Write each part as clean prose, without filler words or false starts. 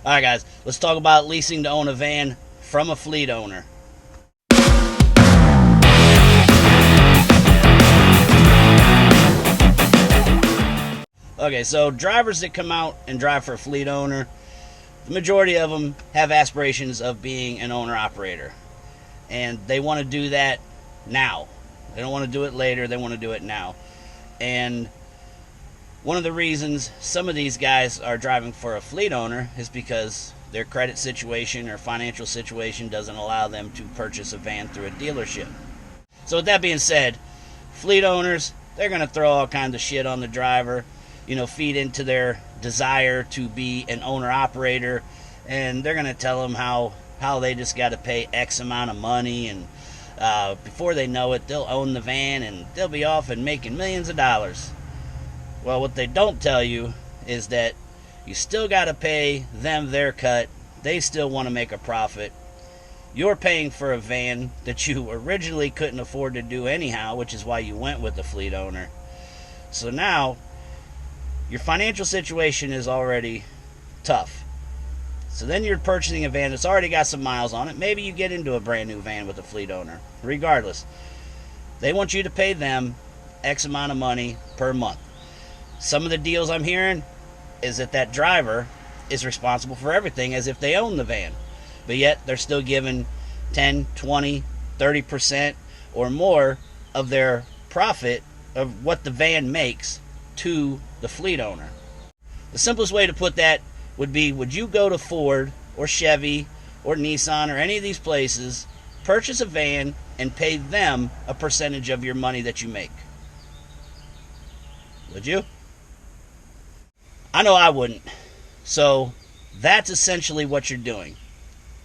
Alright guys, let's talk about leasing to own a van from a fleet owner. Okay, so drivers that come out and drive for a fleet owner, the majority of them have aspirations of being an owner-operator. And they want to do that now. They don't want to do it later, they want to do it now. And one of the reasons some of these guys are driving for a fleet owner is because their credit situation or financial situation doesn't allow them to purchase a van through a dealership. So with that being said, fleet owners, they're going to throw all kinds of shit on the driver, feed into their desire to be an owner-operator, and they're going to tell them how they just got to pay X amount of money, and before they know it, they'll own the van and they'll be off and making millions of dollars. Well, what they don't tell you is that you still got to pay them their cut. They still want to make a profit. You're paying for a van that you originally couldn't afford to do anyhow, which is why you went with the fleet owner. So now, your financial situation is already tough. So then you're purchasing a van that's already got some miles on it. Maybe you get into a brand new van with a fleet owner. Regardless, they want you to pay them X amount of money per month. Some of the deals I'm hearing is that driver is responsible for everything as if they own the van. But yet they're still giving 10, 20, 30% or more of their profit of what the van makes to the fleet owner. The simplest way to put that would be, would you go to Ford or Chevy or Nissan or any of these places, purchase a van, and pay them a percentage of your money that you make? Would you? I know I wouldn't. So that's essentially what you're doing.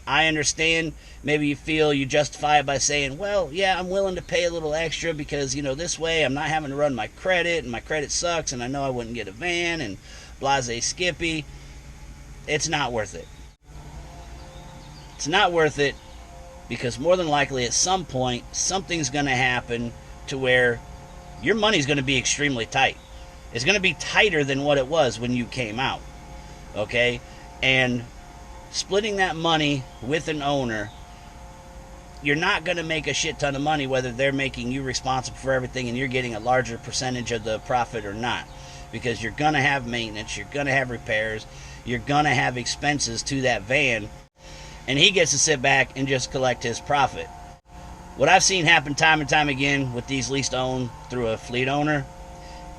I understand maybe you feel you justify it by saying, well, yeah, I'm willing to pay a little extra because, this way I'm not having to run my credit, and my credit sucks, and I know I wouldn't get a van, and blase skippy. It's not worth it. It's not worth it because more than likely at some point something's going to happen to where your money's going to be extremely tight. It's going to be tighter than what it was when you came out. Okay? And splitting that money with an owner, you're not going to make a shit ton of money whether they're making you responsible for everything and you're getting a larger percentage of the profit or not. Because you're going to have maintenance, you're going to have repairs, you're going to have expenses to that van, and he gets to sit back and just collect his profit. What I've seen happen time and time again with these lease-to-own through a fleet owner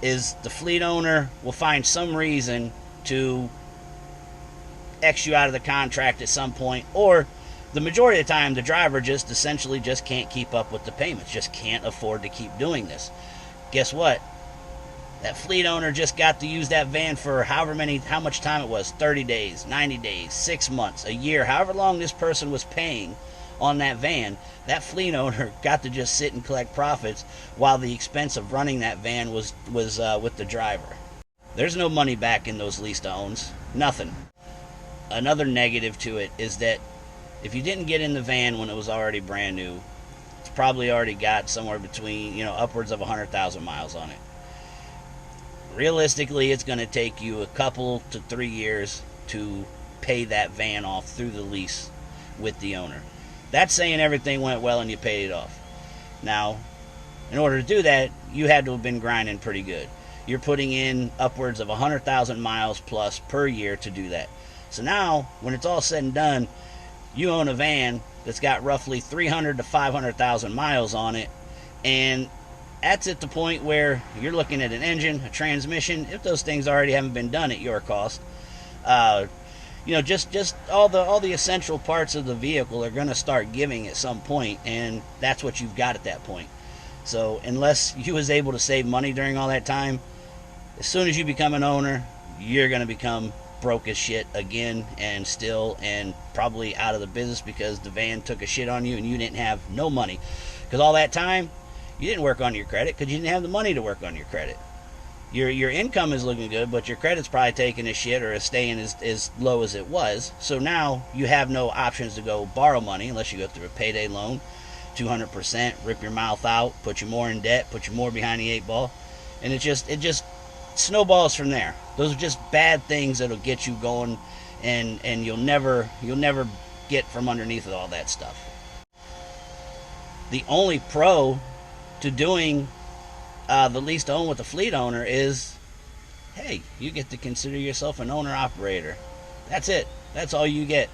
is the fleet owner will find some reason to X you out of the contract at some point, or the majority of the time the driver just essentially just can't keep up with the payments, just can't afford to keep doing this. Guess what? That fleet owner just got to use that van for how much time it was, 30 days, 90 days, 6 months, a year, however long this person was paying on that van. That fleet owner got to just sit and collect profits while the expense of running that van was with the driver. There's no money back in those lease-to-owns. Nothing. Another negative to it is that if you didn't get in the van when it was already brand new, it's probably already got somewhere between, upwards of 100,000 miles on it. Realistically, it's going to take you a couple to 3 years to pay that van off through the lease with the owner. That's saying everything went well and you paid it off. Now, in order to do that, you had to have been grinding pretty good. You're putting in upwards of 100,000 miles plus per year to do that. So now, when it's all said and done, you own a van that's got roughly 300 to 500,000 miles on it, and that's at the point where you're looking at an engine, a transmission, if those things already haven't been done at your cost. Just all the essential parts of the vehicle are going to start giving at some point, and that's what you've got at that point. So unless you was able to save money during all that time, as soon as you become an owner, you're going to become broke as shit again, and probably out of the business because the van took a shit on you and you didn't have no money. Because all that time, you didn't work on your credit because you didn't have the money to work on your credit. Your income is looking good, but your credit's probably taking a shit or is staying as low as it was. So now you have no options to go borrow money unless you go through a payday loan, 200%, rip your mouth out, put you more in debt, put you more behind the 8 ball, and it just snowballs from there. Those are just bad things that'll get you going and you'll never get from underneath all that stuff. The only pro to doing the lease to own with a fleet owner is, hey, you get to consider yourself an owner operator. That's it. That's all you get,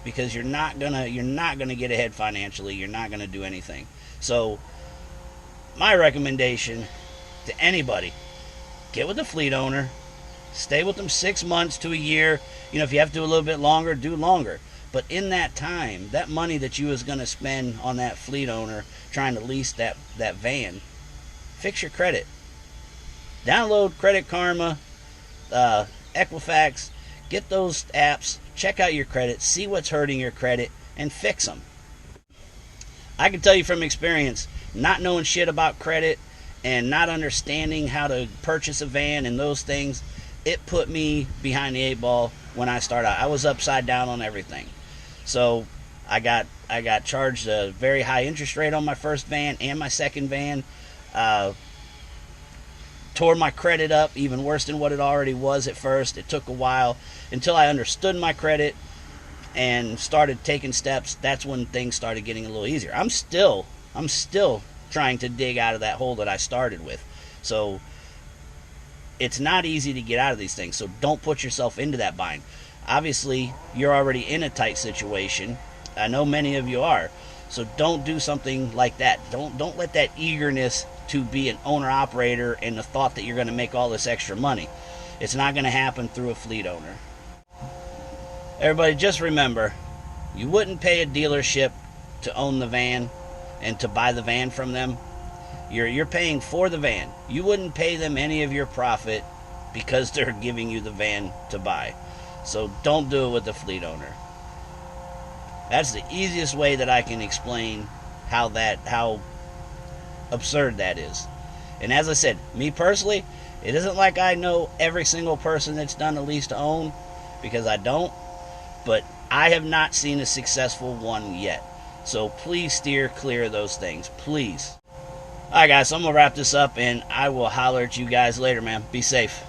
because you're not gonna get ahead financially. You're not gonna do anything. So my recommendation to anybody, get with a fleet owner, stay with them 6 months to a year. If you have to do a little bit longer, do longer. But in that time, that money that you was going to spend on that fleet owner trying to lease that van, fix your credit. Download Credit Karma, Equifax, get those apps, check out your credit, see what's hurting your credit, and fix them. I can tell you from experience, not knowing shit about credit and not understanding how to purchase a van and those things, it put me behind the 8 ball when I started out. I was upside down on everything. So I got charged a very high interest rate on my first van and my second van. Tore my credit up even worse than what it already was at first. It took a while until I understood my credit and started taking steps. That's when things started getting a little easier. I'm still trying to dig out of that hole that I started with. So it's not easy to get out of these things. So don't put yourself into that bind. Obviously, you're already in a tight situation. I know many of you are. So don't do something like that. Don't let that eagerness to be an owner-operator and the thought that you're going to make all this extra money. It's not going to happen through a fleet owner. Everybody, just remember, you wouldn't pay a dealership to own the van and to buy the van from them. You're paying for the van. You wouldn't pay them any of your profit because they're giving you the van to buy. So don't do it with the fleet owner. That's the easiest way that I can explain how absurd that is. And as I said, me personally, it isn't like I know every single person that's done a lease to own, because I don't, but I have not seen a successful one yet. So please steer clear of those things, please. Alright guys, so I'm going to wrap this up and I will holler at you guys later, man. Be safe.